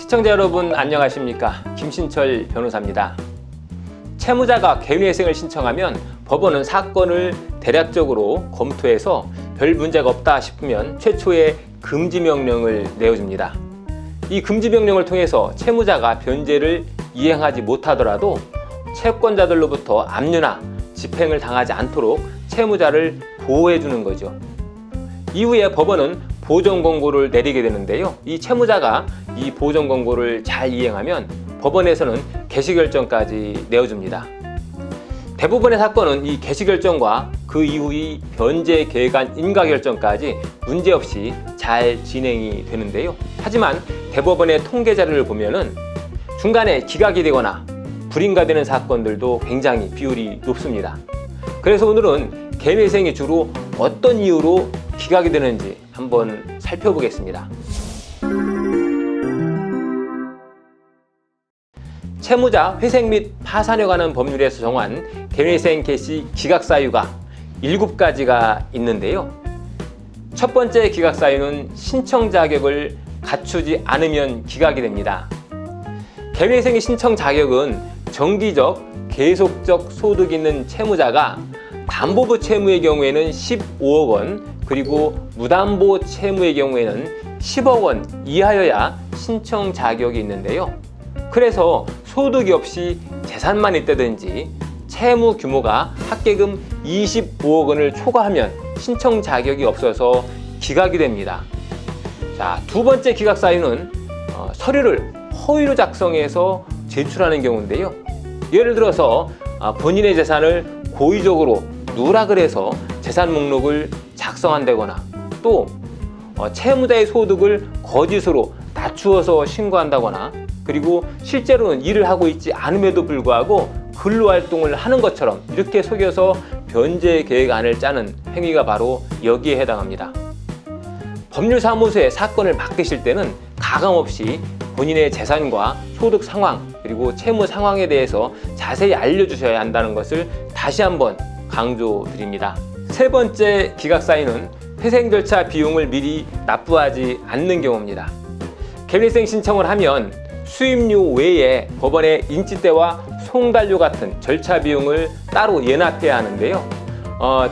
시청자 여러분 안녕하십니까? 김신철 변호사입니다. 채무자가 개인회생을 신청하면 법원은 사건을 대략적으로 검토해서 별 문제가 없다 싶으면 최초의 금지명령을 내어줍니다. 이 금지명령을 통해서 채무자가 변제를 이행하지 못하더라도 채권자들로부터 압류나 집행을 당하지 않도록 채무자를 보호해주는 거죠. 이후에 법원은 보정공고를 내리게 되는데요. 이 채무자가 이 보정공고를 잘 이행하면 법원에서는 개시결정까지 내어줍니다. 대부분의 사건은 이 개시결정과 그 이후의 변제계획안 인가결정까지 문제없이 잘 진행이 되는데요. 하지만 대법원의 통계 자료를 보면은 중간에 기각이 되거나 불인가되는 사건들도 굉장히 비율이 높습니다. 그래서 오늘은 개인회생이 주로 어떤 이유로 기각이 되는지 한번 살펴보겠습니다. 채무자 회생 및 파산에 관한 법률에서 정한 개인회생 개시 기각 사유가 7가지가 있는데요. 첫 번째 기각 사유는 신청 자격을 갖추지 않으면 기각이 됩니다. 개인회생의 신청 자격은 정기적, 계속적 소득이 있는 채무자가 담보부 채무의 경우에는 15억 원, 그리고 무담보 채무의 경우에는 10억 원 이하여야 신청 자격이 있는데요. 그래서 소득이 없이 재산만 있다든지 채무 규모가 합계금 25억 원을 초과하면 신청 자격이 없어서 기각이 됩니다. 자, 두 번째 기각 사유는 서류를 허위로 작성해서 제출하는 경우인데요. 예를 들어서 본인의 재산을 고의적으로 누락을 해서 재산 목록을 작성한다거나 또 채무자의 소득을 거짓으로 낮추어서 신고한다거나 그리고 실제로는 일을 하고 있지 않음에도 불구하고 근로활동을 하는 것처럼 이렇게 속여서 변제 계획안을 짜는 행위가 바로 여기에 해당합니다. 법률사무소에 사건을 맡기실 때는 가감없이 본인의 재산과 소득 상황 그리고 채무 상황에 대해서 자세히 알려주셔야 한다는 것을 다시 한번 강조드립니다. 세 번째 기각 사유는 회생 절차 비용을 미리 납부하지 않는 경우입니다. 개인회생 신청을 하면 수임료 외에 법원의 인지대와 송달료 같은 절차 비용을 따로 예납해야 하는데요.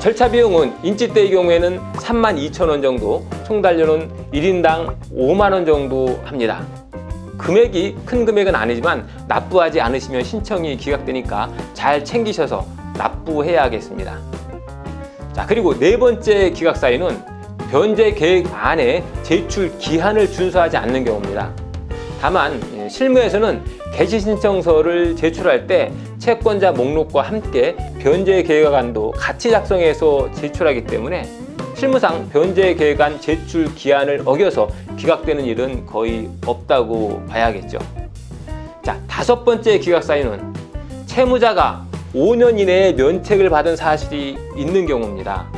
절차 비용은 인지대의 경우에는 32,000원 정도, 송달료는 1인당 5만 원 정도 합니다. 금액이 큰 금액은 아니지만 납부하지 않으시면 신청이 기각되니까 잘 챙기셔서 납부해야겠습니다. 자, 그리고 네 번째 기각 사유는 변제 계획 안에 제출 기한을 준수하지 않는 경우입니다. 다만 실무에서는 개시 신청서를 제출할 때 채권자 목록과 함께 변제 계획안도 같이 작성해서 제출하기 때문에 실무상 변제 계획안 제출 기한을 어겨서 기각되는 일은 거의 없다고 봐야겠죠. 자, 다섯 번째 기각 사유는 채무자가 5년 이내에 면책을 받은 사실이 있는 경우입니다.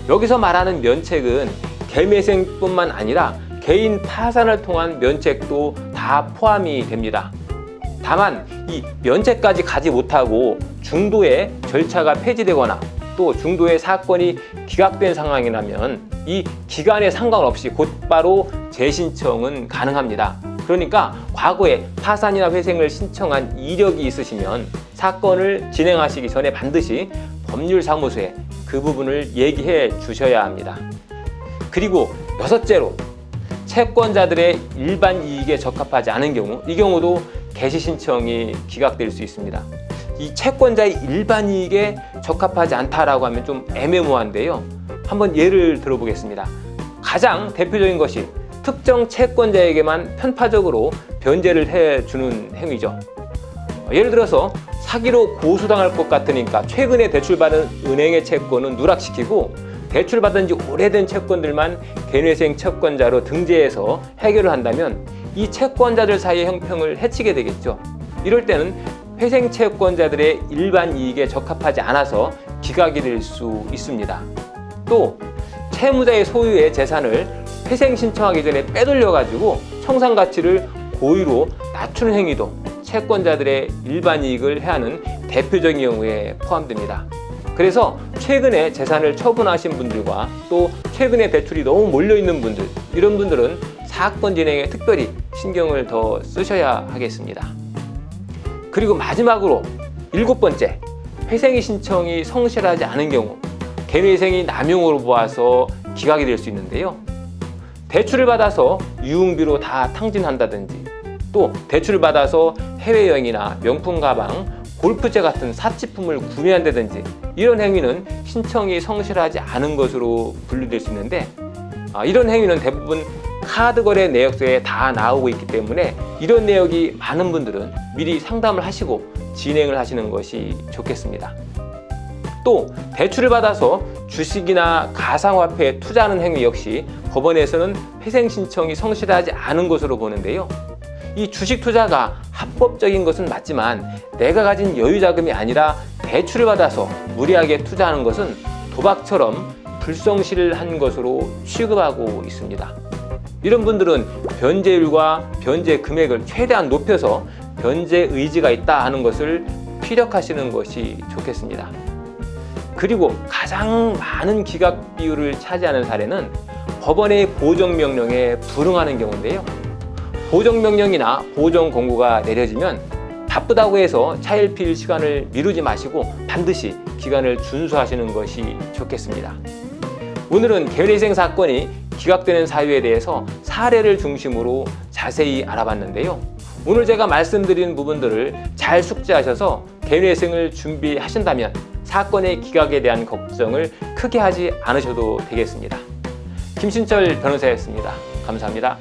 여기서 말하는 면책은 개인회생뿐만 아니라 개인 파산을 통한 면책도 다 포함이 됩니다. 다만 이 면책까지 가지 못하고 중도에 절차가 폐지되거나 또 중도에 사건이 기각된 상황이라면 이 기간에 상관없이 곧바로 재신청은 가능합니다. 그러니까 과거에 파산이나 회생을 신청한 이력이 있으시면 사건을 진행하시기 전에 반드시 법률사무소에 그 부분을 얘기해 주셔야 합니다. 그리고 여섯째로 채권자들의 일반 이익에 적합하지 않은 경우, 이 경우도 개시 신청이 기각될 수 있습니다. 이 채권자의 일반 이익에 적합하지 않다라고 하면 좀 애매모호한데요. 한번 예를 들어보겠습니다. 가장 대표적인 것이 특정 채권자에게만 편파적으로 변제를 해주는 행위죠. 예를 들어서 사기로 고소당할 것 같으니까 최근에 대출받은 은행의 채권은 누락시키고 대출받은 지 오래된 채권들만 개인회생 채권자로 등재해서 해결을 한다면 이 채권자들 사이의 형평을 해치게 되겠죠. 이럴 때는 회생 채권자들의 일반 이익에 적합하지 않아서 기각이 될 수 있습니다. 또 채무자의 소유의 재산을 회생 신청하기 전에 빼돌려가지고 청산 가치를 고의로 낮추는 행위도 채권자들의 일반 이익을 해하는 대표적인 경우에 포함됩니다. 그래서 최근에 재산을 처분하신 분들과 또 최근에 대출이 너무 몰려있는 분들, 이런 분들은 사건 진행에 특별히 신경을 더 쓰셔야 하겠습니다. 그리고 마지막으로 7번째, 회생이 신청이 성실하지 않은 경우 개인회생이 남용으로 보아서 기각이 될 수 있는데요. 대출을 받아서 유흥비로 다 탕진한다든지, 또 대출을 받아서 해외여행이나 명품 가방, 골프채 같은 사치품을 구매한다든지, 이런 행위는 신청이 성실하지 않은 것으로 분류될 수 있는데, 이런 행위는 대부분 카드 거래 내역서에 다 나오고 있기 때문에 이런 내역이 많은 분들은 미리 상담을 하시고 진행을 하시는 것이 좋겠습니다. 또 대출을 받아서 주식이나 가상화폐에 투자하는 행위 역시 법원에서는 회생 신청이 성실하지 않은 것으로 보는데요. 이 주식 투자가 합법적인 것은 맞지만 내가 가진 여유 자금이 아니라 대출을 받아서 무리하게 투자하는 것은 도박처럼 불성실한 것으로 취급하고 있습니다. 이런 분들은 변제율과 변제 금액을 최대한 높여서 변제 의지가 있다 하는 것을 피력하시는 것이 좋겠습니다. 그리고 가장 많은 기각 비율을 차지하는 사례는 법원의 보정명령에 불응하는 경우인데요. 보정명령이나 보정공고가 내려지면 바쁘다고 해서 차일피일 시간을 미루지 마시고 반드시 기간을 준수하시는 것이 좋겠습니다. 오늘은 개인회생 사건이 기각되는 사유에 대해서 사례를 중심으로 자세히 알아봤는데요. 오늘 제가 말씀드린 부분들을 잘 숙지하셔서 개인회생을 준비하신다면 사건의 기각에 대한 걱정을 크게 하지 않으셔도 되겠습니다. 김신철 변호사였습니다. 감사합니다.